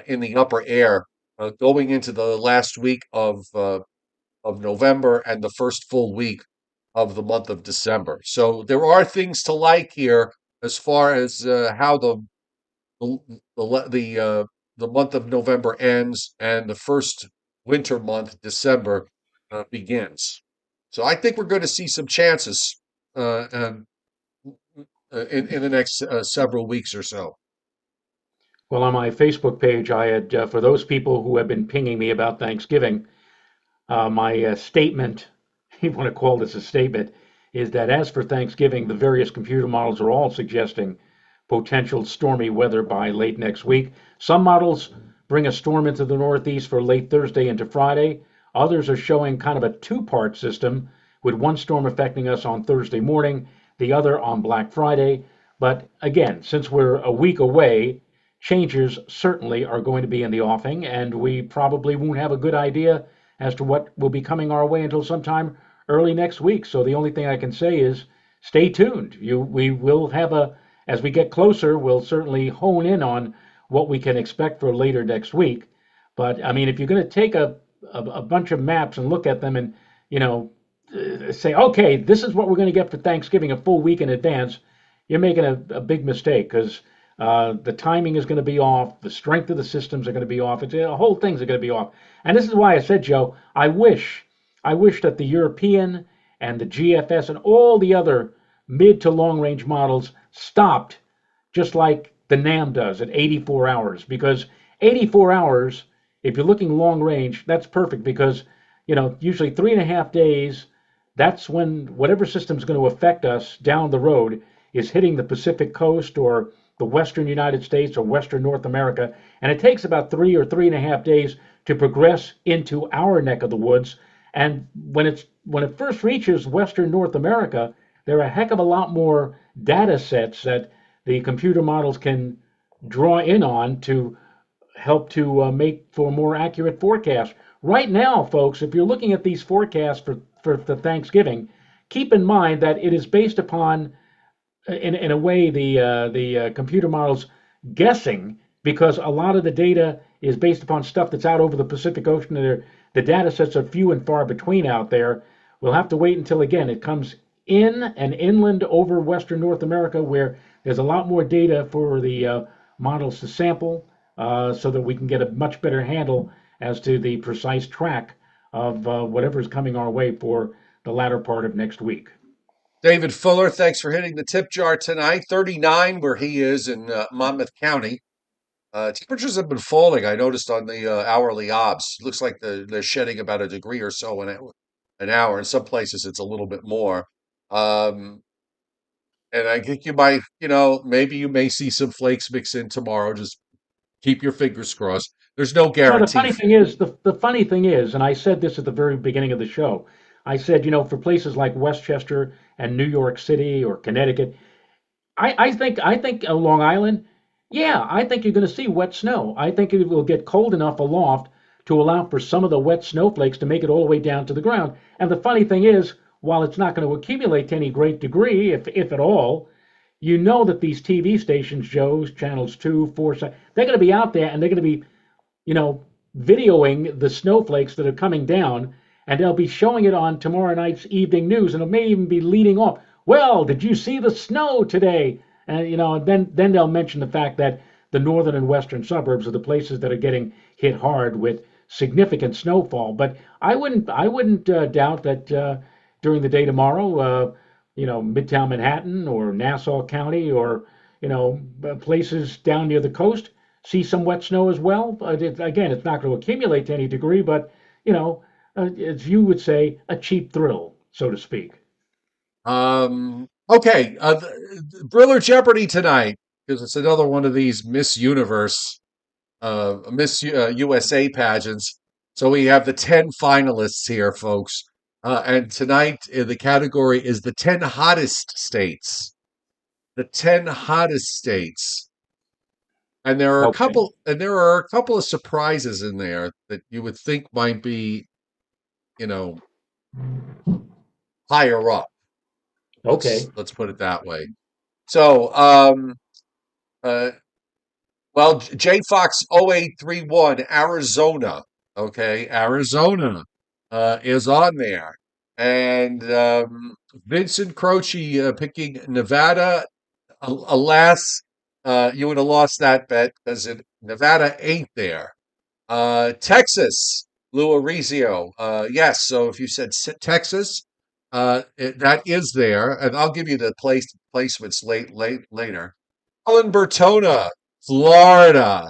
in the upper air going into the last week of November and the first full week of the month of December. So there are things to like here as far as how the the month of November ends and the first winter month, December, begins. So I think we're going to see some chances uh, um, in the next several weeks or so. Well, on my Facebook page, I had, for those people who have been pinging me about Thanksgiving, my statement, you want to call this a statement, is that as for Thanksgiving, the various computer models are all suggesting potential stormy weather by late next week. Some models bring a storm into the Northeast for late Thursday into Friday. Others are showing kind of a two-part system, with one storm affecting us on Thursday morning, the other on Black Friday. But again, since we're a week away, changes certainly are going to be in the offing, and we probably won't have a good idea as to what will be coming our way until sometime early next week. So the only thing I can say is stay tuned. We will have as we get closer, we'll certainly hone in on what we can expect for later next week. But I mean, if you're going to take a bunch of maps and look at them and, you know, say, okay, this is what we're going to get for Thanksgiving a full week in advance, you're making a big mistake because the timing is going to be off. The strength of the systems are going to be off. The whole things are going to be off. And this is why I said, Joe, I wish that the European and the GFS and all the other mid to long range models stopped just like the NAM does at 84 hours. Because 84 hours, if you're looking long range, that's perfect because, usually 3.5 days, that's when whatever system's going to affect us down the road is hitting the Pacific coast or the western United States or western North America. And it takes about 3 or 3.5 days to progress into our neck of the woods. And when it first reaches western North America, there are a heck of a lot more data sets that the computer models can draw in on to help to make for more accurate forecasts. Right now, folks, if you're looking at these forecasts for Thanksgiving, keep in mind that it is based upon, in a way, the computer models guessing because a lot of the data is based upon stuff that's out over the Pacific Ocean. The data sets are few and far between out there. We'll have to wait until again it comes in and inland over Western North America, where there's a lot more data for the models to sample, so that we can get a much better handle as to the precise track of whatever is coming our way for the latter part of next week. David Fuller, thanks for hitting the tip jar tonight. 39 where he is in Monmouth County. Temperatures have been falling. I noticed on the hourly obs. Looks like they're shedding about a degree or so an hour. In some places, it's a little bit more. Um, and I think you might, maybe you may see some flakes mix in tomorrow. Just keep your fingers crossed. There's no You know, the guarantee. funny thing is, the funny thing is, and I said this at the very beginning of the show, I said, for places like Westchester and New York City or Connecticut, I think Long Island, yeah, I think you're going to see wet snow. I think it will get cold enough aloft to allow for some of the wet snowflakes to make it all the way down to the ground. And the funny thing is, while it's not going to accumulate to any great degree, if at all, you know that these TV stations, Joe's, channels 2, 4, they're going to be out there and they're going to be, you know, videoing the snowflakes that are coming down, and they'll be showing it on tomorrow night's evening news, and it may even be leading off. Well, did you see the snow today? And then they'll mention the fact that the northern and western suburbs are the places that are getting hit hard with significant snowfall. But I wouldn't doubt that during the day tomorrow, Midtown Manhattan or Nassau County or places down near the coast, see some wet snow as well. Again, it's not going to accumulate to any degree, but you know, as you would say, a cheap thrill, so to speak. Okay, Briller Jeopardy tonight because it's another one of these Miss Universe, Miss USA pageants. So we have the 10 finalists here, folks. And tonight the category is the 10 hottest states. The 10 hottest states. Okay, And there are a couple of surprises in there that you would think might be, you know, higher up. okay. Let's put it that way. So, uh, well, J Fox 0831, Arizona. Okay, Arizona is on there. And Vincent Croce picking Nevada. Alas, you would have lost that bet because Nevada ain't there. Texas, Lou Arizio. Yes, so if you said Texas, that is there, and I'll give you the placements later. Alan Bertona, Florida,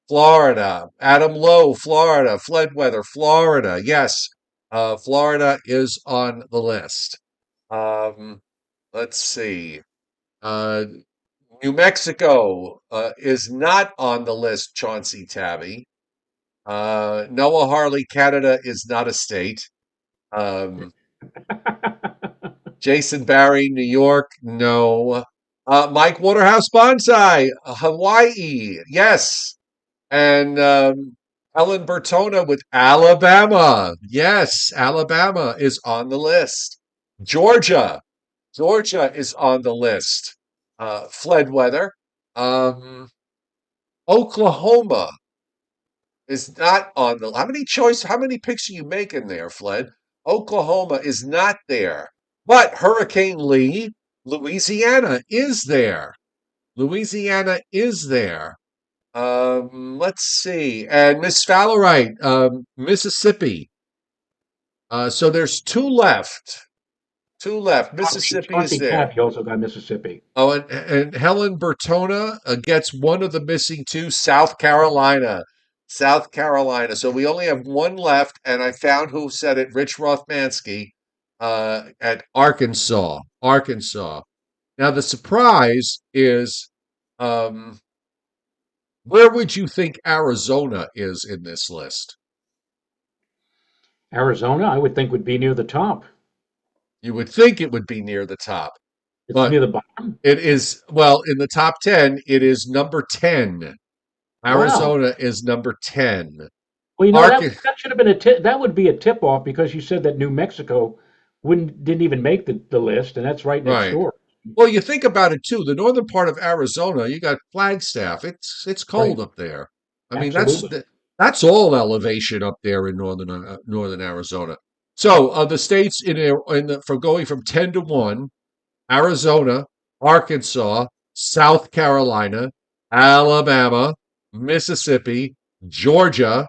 Florida. Adam Lowe, Florida. Fledweather, Florida. Yes, Florida is on the list. Um, let's see. Uh, New Mexico is not on the list, Chauncey Tabby. Noah Harley, Canada is not a state. Um, Jason Barry, New York, no. Mike Waterhouse Bonsai, Hawaii, yes. And Ellen Bertona with Alabama, yes. Alabama is on the list. Georgia, Georgia is on the list. Fledweather. Um, Oklahoma, is not on the. How many picks are you making there, Fled? Oklahoma is not there, but Hurricane Lee, Louisiana is there. Louisiana is there. Let's see, and Miss Fowlerite, Mississippi. So there's two left. Two left. Mississippi is Chauncey there. Tabby also got Mississippi. Oh, and Helen Bertona gets one of the missing two, South Carolina. South Carolina. So we only have one left, and I found who said it, Rich Rothmansky, at Arkansas. Arkansas. Now the surprise is, um, where would you think Arizona is in this list? Arizona, I would think would be near the top. You would think it would be near the top, It's but near the bottom. it is, well, in the top 10, it is number 10. Wow. Arizona is number 10. Well, Ark, that should have been a tip. That would be a tip off because you said that New Mexico wouldn't didn't even make the list, and that's right next right. door. Well, you think about it too. The northern part of Arizona, you got Flagstaff. It's cold Right. up there. I mean, Absolutely. that's all elevation up there in northern Arizona. So the states for going from 10 to 1, Arizona, Arkansas, South Carolina, Alabama, Mississippi, Georgia,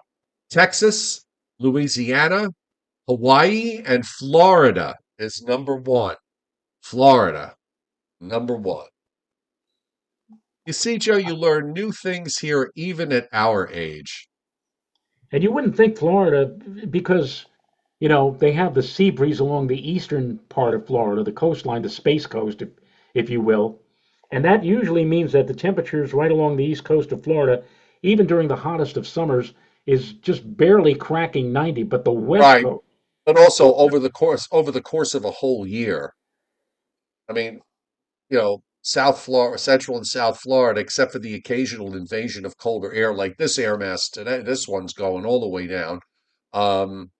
Texas, Louisiana, Hawaii, and Florida is number 1. Florida, number 1. You see, Joe, you learn new things here even at our age. And you wouldn't think Florida because they have the sea breeze along the eastern part of Florida, the coastline, the space coast, if you will. And that usually means that the temperatures right along the east coast of Florida, even during the hottest of summers, is just barely cracking 90. But the west Right. coast, But the also over the course of a whole year. I mean, South Florida, Central and South Florida, except for the occasional invasion of colder air like this air mass today, this one's going all the way down. Um,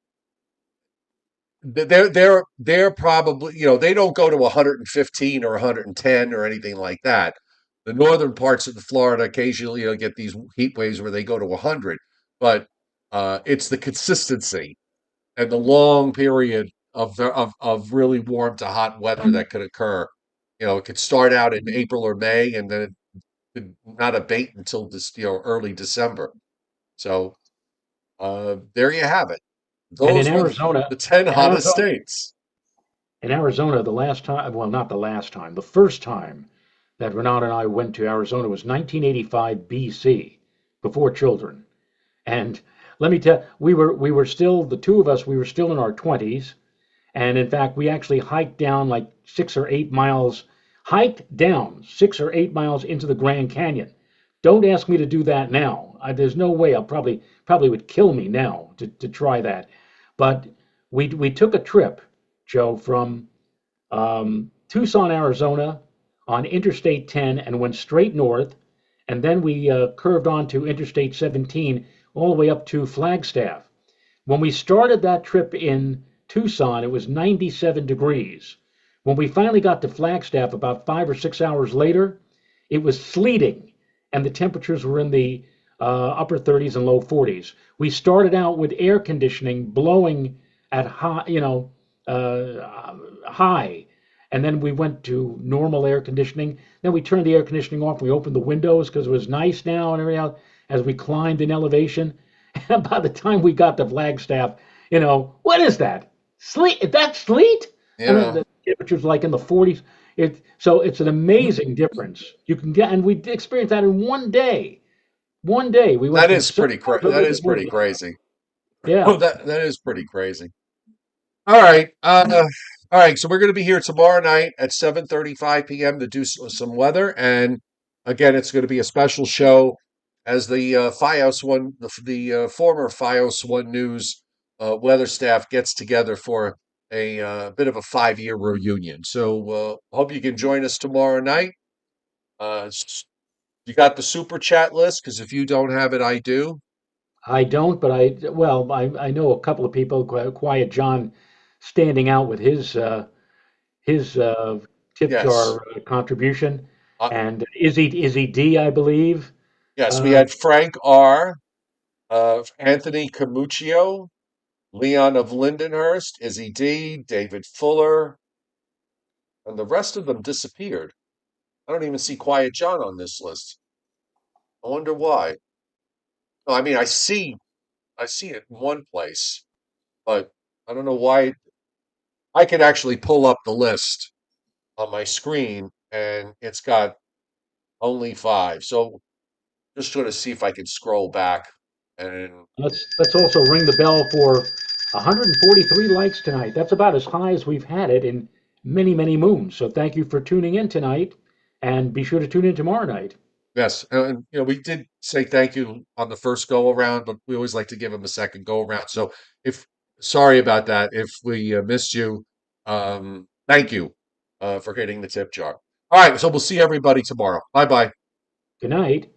they're probably, they don't go to 115 or 110 or anything like that. The northern parts of the Florida occasionally, get these heat waves where they go to 100, but it's the consistency and the long period of really warm to hot weather that could occur. It could start out in April or May, and then it could not abate until this, early December. So there you have it. and Those were the 10 in hottest Arizona, states. in Arizona, the last time, well, not the last time, the first time that Renata and I went to Arizona was 1985 BC. before children. And let me tell, we were still the two of us. We were still in our 20s, and in fact, we actually hiked down like 6 or 8 miles, hiked down 6 or 8 miles into the Grand Canyon. Don't ask me to do that now. There's no way. I'll probably would kill me now to try that. But we took a trip, Joe, from Tucson, Arizona, on Interstate 10 and went straight north, and then we curved onto Interstate 17 all the way up to Flagstaff. When we started that trip in Tucson, it was 97 degrees. When we finally got to Flagstaff about 5 or 6 hours later, it was sleeting, and the temperatures were in the upper 30s and low 40s. We started out with air conditioning blowing at high, high, and then we went to normal air conditioning. Then we turned the air conditioning off. We opened the windows because it was nice now and everything else as we climbed in elevation. And by the time we got to Flagstaff, what is that? Sleet? That's sleet? And then Yeah, the temperature's like in the 40s. So it's an amazing difference. You can get, and we experienced that in one day. One day we went that from is so pretty early that to is pretty morning. crazy. Oh, Yeah, that is pretty crazy. All right. All right. So we're going to be here tomorrow night at 7:35 p.m. to do some weather, and again, it's going to be a special show as the FiOS one, the former FiOS One News weather staff gets together for a bit of a 5-year reunion. So hope you can join us tomorrow night. You got the super chat list because if you don't have it, I do. I don't, but I know a couple of people. Quiet John, standing out with his tip Yes. jar contribution, Uh, and Izzy D, I believe. yes, we Uh, had Frank R. Anthony Camuccio, Leon of Lindenhurst, Izzy D, David Fuller, and the rest of them disappeared. I don't even see Quiet John on this list. I wonder why. No, I mean I see it in one place, but I don't know why. I could actually pull up the list on my screen and it's got only five. So just trying to see if I can scroll back and let's also ring the bell for 143 likes tonight. That's about as high as we've had it in many, many moons. So thank you for tuning in tonight, and be sure to tune in tomorrow night. yes, and we did say thank you on the first go around, but we always like to give them a second go around. So if sorry about that, if we missed you, thank you for hitting the tip jar. All right, so we'll see everybody tomorrow. Bye bye. Good night.